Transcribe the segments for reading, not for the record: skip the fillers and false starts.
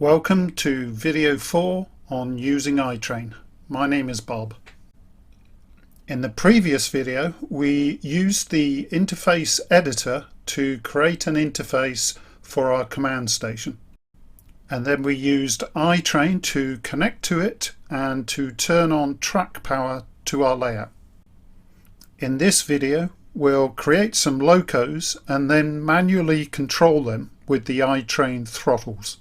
Welcome to video 4 on using iTrain. My name is Bob. In the previous video we used the interface editor to create an interface for our command station, and then we used iTrain to connect to it and to turn on track power to our layout. In this video we'll create some locos and then manually control them with the iTrain throttles.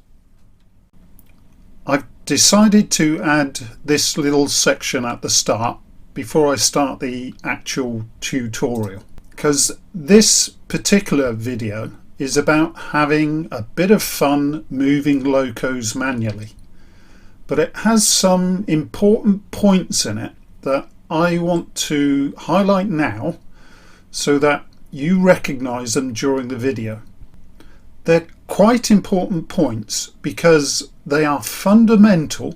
I've decided to add this little section at the start before I start the actual tutorial, because this particular video is about having a bit of fun moving locos manually, but it has some important points in it that I want to highlight now so that you recognize them during the video. They're quite important points because they are fundamental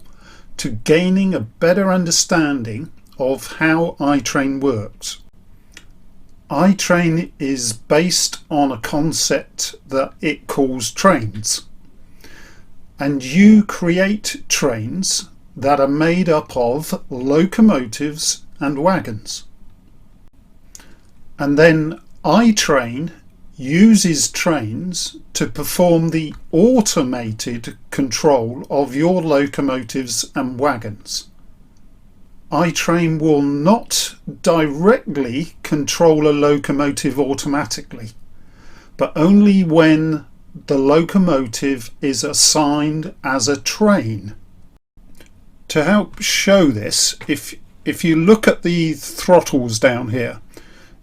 to gaining a better understanding of how iTrain works. iTrain is based on a concept that it calls trains, and you create trains that are made up of locomotives and wagons, and then iTrain uses trains to perform the automated control of your locomotives and wagons. iTrain will not directly control a locomotive automatically, but only when the locomotive is assigned as a train. To help show this, if you look at the throttles down here,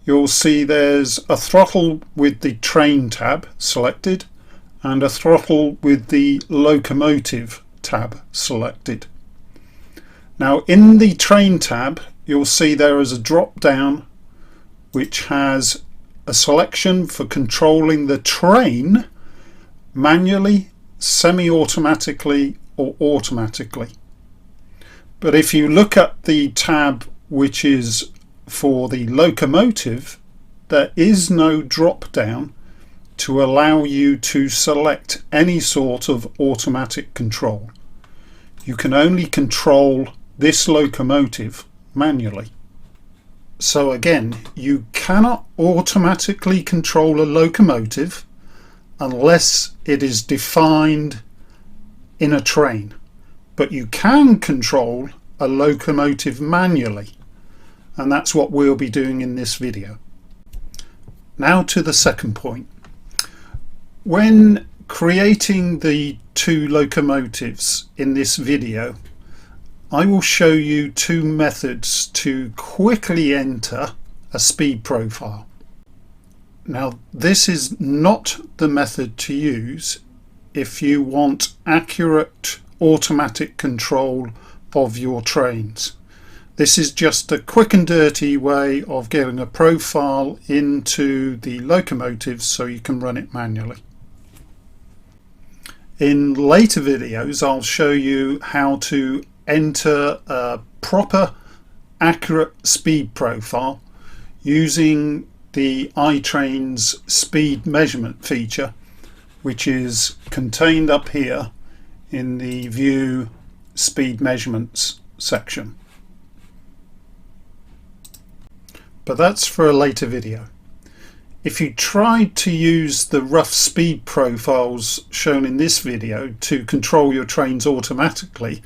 you'll see there's a throttle with the train tab selected and a throttle with the locomotive tab selected. Now in the train tab you'll see there is a drop down which has a selection for controlling the train manually, semi-automatically or automatically. But if you look at the tab which is for the locomotive, there is no drop down to allow you to select any sort of automatic control. You can only control this locomotive manually. So again, you cannot automatically control a locomotive unless it is defined in a train, but you can control a locomotive manually, and that's what we'll be doing in this video. Now to the second point. When creating the two locomotives in this video, I will show you two methods to quickly enter a speed profile. Now this is not the method to use if you want accurate automatic control of your trains. This is just a quick and dirty way of getting a profile into the locomotives so you can run it manually. In later videos I'll show you how to enter a proper accurate speed profile using the iTrain's speed measurement feature, which is contained up here in the View Speed Measurements section. But that's for a later video. If you tried to use the rough speed profiles shown in this video to control your trains automatically,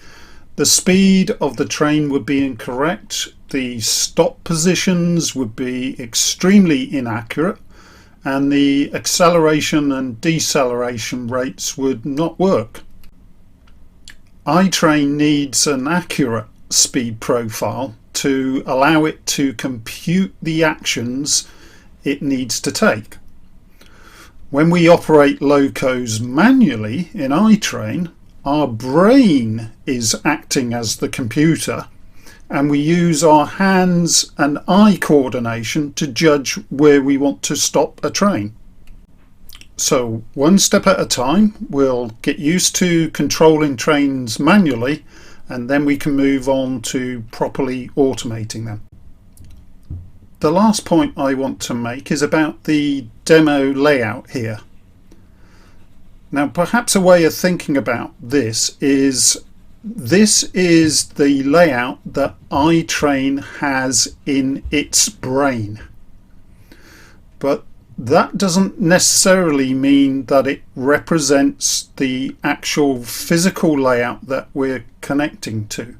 the speed of the train would be incorrect, the stop positions would be extremely inaccurate, and the acceleration and deceleration rates would not work. iTrain needs an accurate speed profile to allow it to compute the actions it needs to take. When we operate locos manually in iTrain, our brain is acting as the computer, and we use our hands and eye coordination to judge where we want to stop a train. So one step at a time, we'll get used to controlling trains manually, and then we can move on to properly automating them. The last point I want to make is about the demo layout here. Now perhaps a way of thinking about this is the layout that iTrain has in its brain. But that doesn't necessarily mean that it represents the actual physical layout that we're connecting to.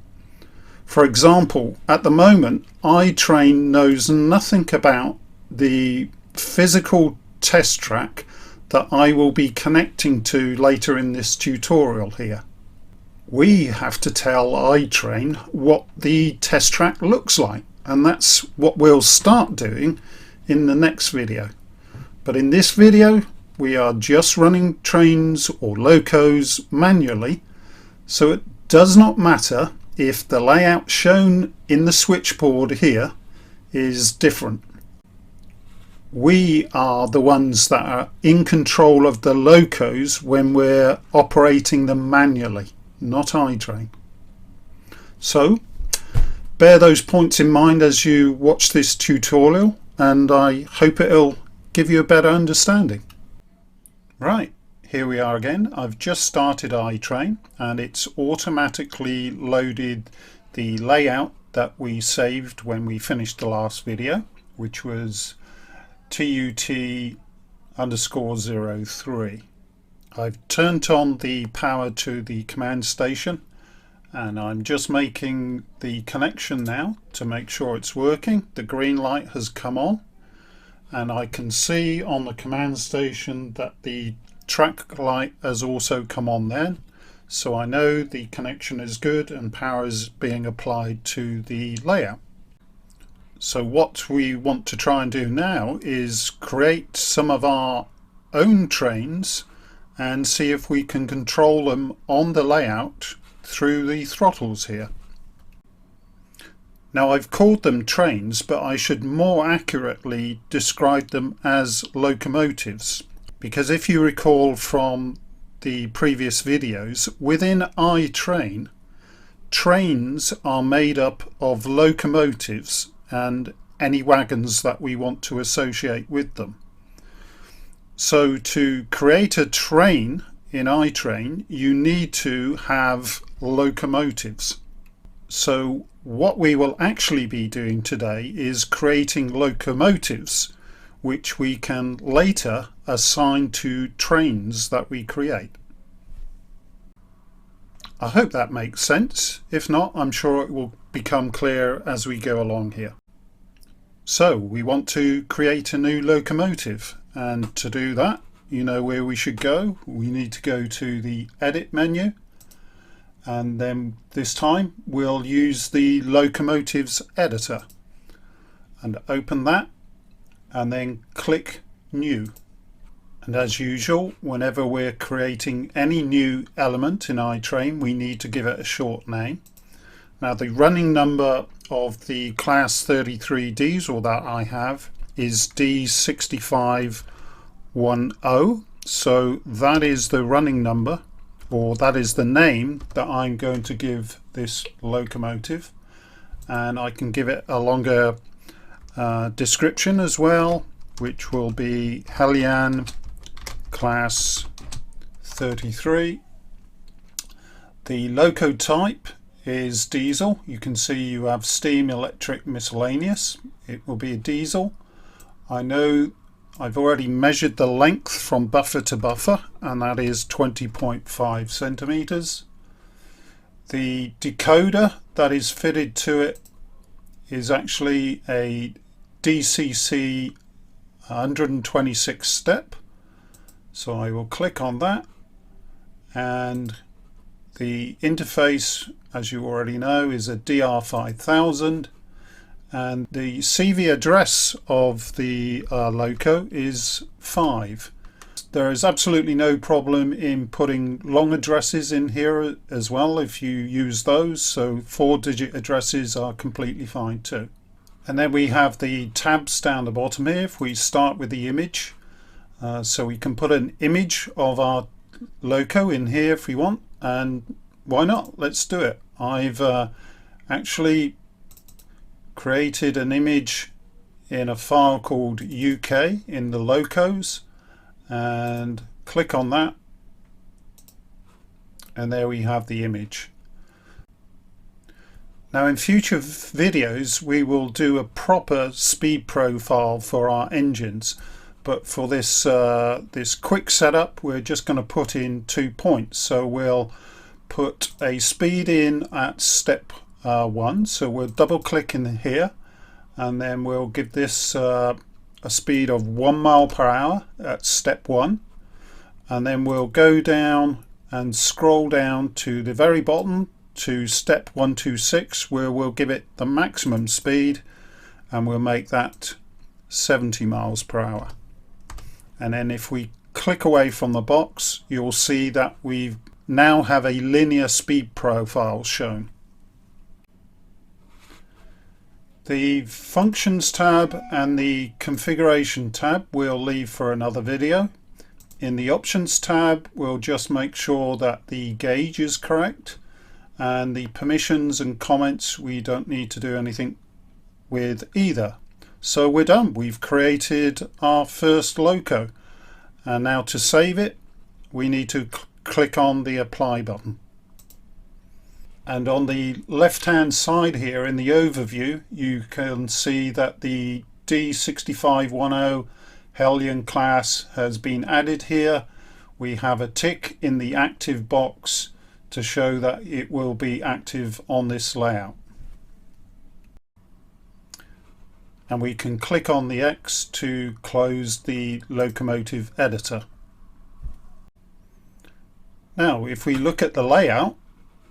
For example, at the moment, iTrain knows nothing about the physical test track that I will be connecting to later in this tutorial here. We have to tell iTrain what the test track looks like, and that's what we'll start doing in the next video. But in this video we are just running trains or locos manually, so it does not matter if the layout shown in the switchboard here is different. We are the ones that are in control of the locos when we're operating them manually, not iTrain. So bear those points in mind as you watch this tutorial, and I hope it'll give you a better understanding. Right, here we are again. I've just started iTrain and it's automatically loaded the layout that we saved when we finished the last video, which was TUT_03. I've turned on the power to the command station and I'm just making the connection now to make sure it's working. The green light has come on and I can see on the command station that the track light has also come on then, so I know the connection is good and power is being applied to the layout. So what we want to try and do now is create some of our own trains and see if we can control them on the layout through the throttles here. Now I've called them trains, but I should more accurately describe them as locomotives, because if you recall from the previous videos, within iTrain, trains are made up of locomotives and any wagons that we want to associate with them. So to create a train in iTrain, you need to have locomotives. So what we will actually be doing today is creating locomotives which we can later assign to trains that we create. I hope that makes sense. If not, I'm sure it will become clear as we go along here. So we want to create a new locomotive, and to do that, you know where we should go. We need to go to the Edit menu, and then this time we'll use the Locomotives Editor and open that and then click New. And as usual, whenever we're creating any new element in iTrain, we need to give it a short name. Now the running number of the class 33 diesel that I have is D6510, so that is the running number, or that is the name that I'm going to give this locomotive, and I can give it a longer description as well, which will be Hellion class 33. The loco type is diesel. You can see you have steam, electric, miscellaneous. It will be a diesel. I know I've already measured the length from buffer to buffer, and that is 20.5 centimeters. The decoder that is fitted to it is actually a DCC 126 step. So I will click on that, and the interface, as you already know, is a DR5000, and the CV address of the loco is 5. There is absolutely no problem in putting long addresses in here as well if you use those, so 4-digit addresses are completely fine too. And then we have the tabs down the bottom here. If we start with the image, so we can put an image of our loco in here if we want, and why not? Let's do it. I've actually created an image in a file called UK in the locos, and click on that, And there we have the image. Now in future videos we will do a proper speed profile for our engines, but for this this quick setup we're just going to put in 2 points. So we'll put a speed in at step 1, so we'll double click in here and then we'll give this a speed of 1 mile per hour at step 1, and then we'll go down and scroll down to the very bottom to step 126, where we'll give it the maximum speed and we'll make that 70 miles per hour. And then if we click away from the box, you'll see that we now have a linear speed profile shown. The Functions tab and the Configuration tab we'll leave for another video. In the Options tab we'll just make sure that the gauge is correct, and the permissions and comments we don't need to do anything with either. So we're done. We've created our first loco, and now to save it we need to click on the apply button. And on the left hand side here in the overview you can see that the D6510 Hellion class has been added here. We have a tick in the active box to show that it will be active on this layout. And we can click on the X to close the Locomotive Editor. Now if we look at the layout,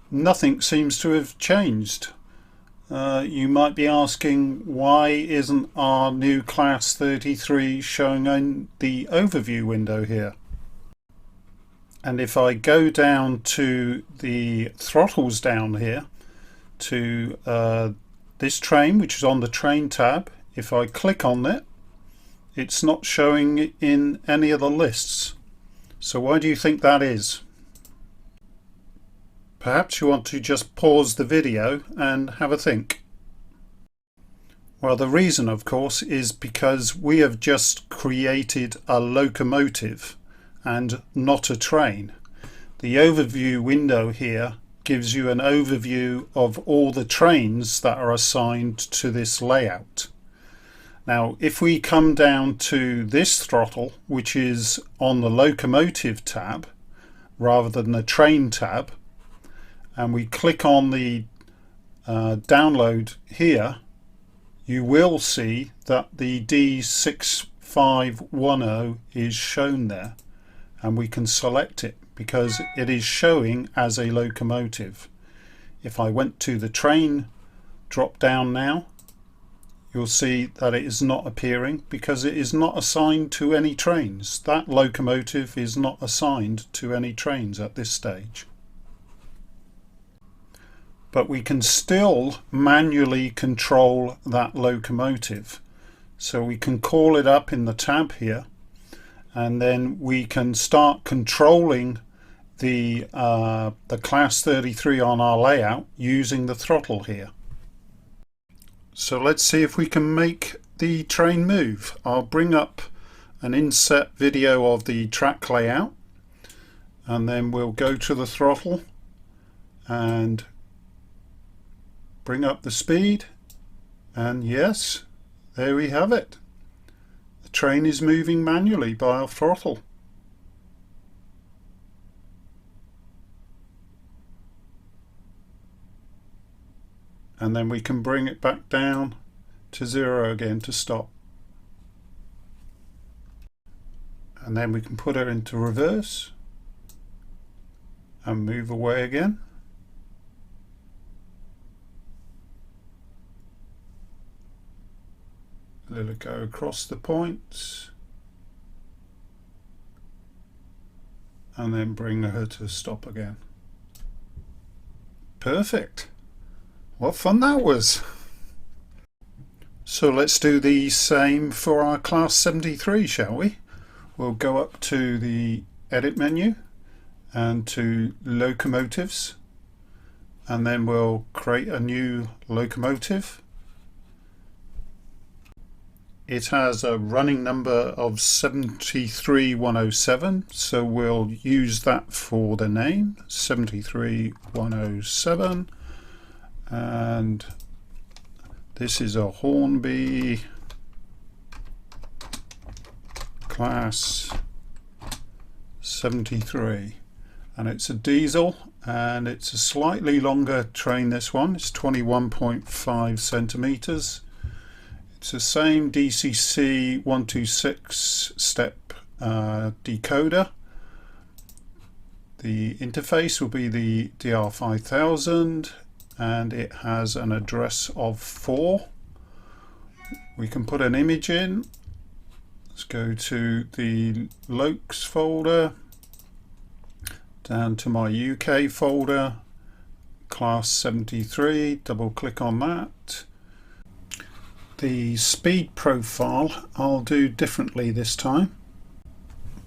nothing seems to have changed. You might be asking, why isn't our new class 33 showing on the overview window here? And if I go down to the throttles down here to this train, which is on the train tab, if I click on it, it's not showing in any of the lists. So why do you think that is? Perhaps you want to just pause the video and have a think. Well, the reason of course is because we have just created a locomotive and not a train. The overview window here gives you an overview of all the trains that are assigned to this layout. Now if we come down to this throttle, which is on the Locomotive tab rather than the Train tab, and we click on the download here, you will see that the D6510 is shown there, and we can select it because it is showing as a locomotive. If I went to the train drop down now, you'll see that it is not appearing because it is not assigned to any trains. That locomotive is not assigned to any trains at this stage. But we can still manually control that locomotive. So we can call it up in the tab here, and then we can start controlling the class 33 on our layout using the throttle here. So let's see if we can make the train move. I'll bring up an inset video of the track layout, and then we'll go to the throttle and bring up the speed, and yes, there we have it. The train is moving manually by our throttle. And then we can bring it back down to 0 again to stop. And then we can put it into reverse and move away again. Let it go across the points and then bring her to stop again. Perfect. What fun that was. So let's do the same for our class 73, shall we? We'll go up to the edit menu and to locomotives, and then we'll create a new locomotive. It has a running number of 73107, so we'll use that for the name, 73107. And this is a Hornby class 73, and it's a diesel, and it's a slightly longer train. This one, it's 21.5 centimeters. It's the same DCC 126 step decoder. The interface will be the DR5000, and it has an address of 4. We can put an image in. Let's go to the Locos folder, down to my UK folder, class 73, double click on that. The speed profile I'll do differently this time.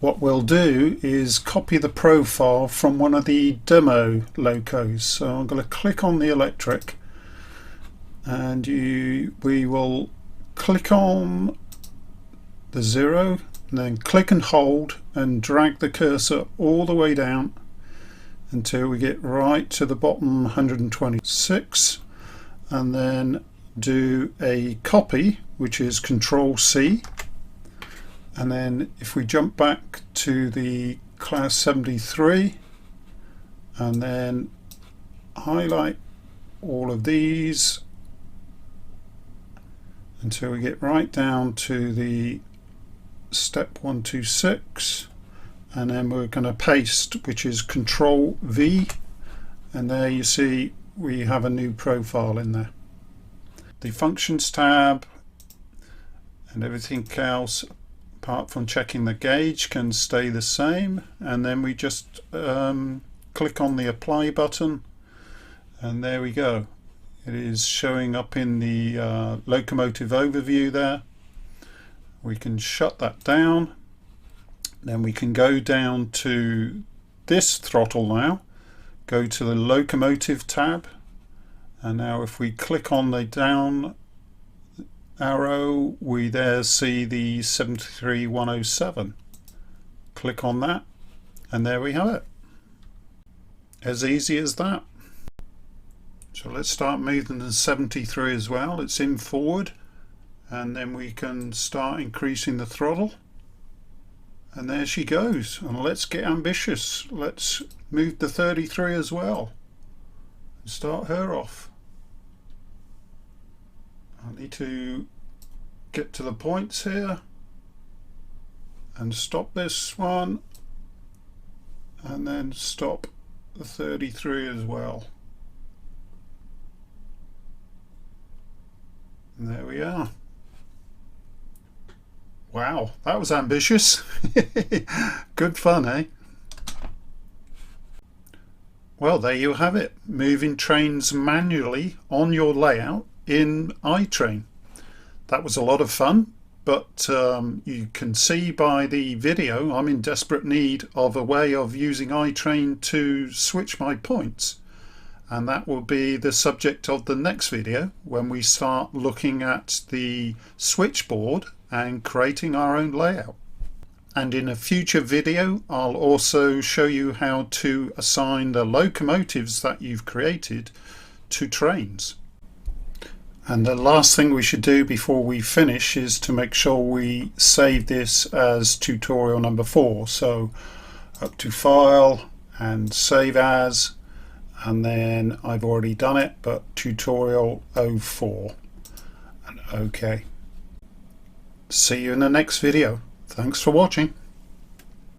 What we'll do is copy the profile from one of the demo locos. So I'm going to click on the electric, and we will click on the 0, and then click and hold and drag the cursor all the way down until we get right to the bottom 126, and then do a copy, which is Control C, and then if we jump back to the class 73 and then highlight all of these until we get right down to the step 126, and then we're going to paste, which is Control V, and there you see we have a new profile in there. The functions tab and everything else apart from checking the gauge can stay the same, and then we just click on the apply button, and there we go. It is showing up in the locomotive overview there. We can shut that down. Then we can go down to this throttle now, go to the locomotive tab, and now if we click on the down arrow, we there see the 73107. Click on that, and there we have it. As easy as that. So let's start moving the 73 as well. It's in forward, and then we can start increasing the throttle, and there she goes. And let's get ambitious. Let's move the 33 as well and start her off. I need to get to the points here and stop this one, and then stop the 33 as well. And there we are. Wow, that was ambitious. Good fun, eh? Well, there you have it. Moving trains manually on your layout in iTrain. That was a lot of fun, but you can see by the video I'm in desperate need of a way of using iTrain to switch my points, and that will be the subject of the next video when we start looking at the switchboard and creating our own layout. And in a future video I'll also show you how to assign the locomotives that you've created to trains. And the last thing we should do before we finish is to make sure we save this as tutorial number 4. So up to File and Save As, and then I've already done it, but tutorial 04, and OK. See you in the next video. Thanks for watching.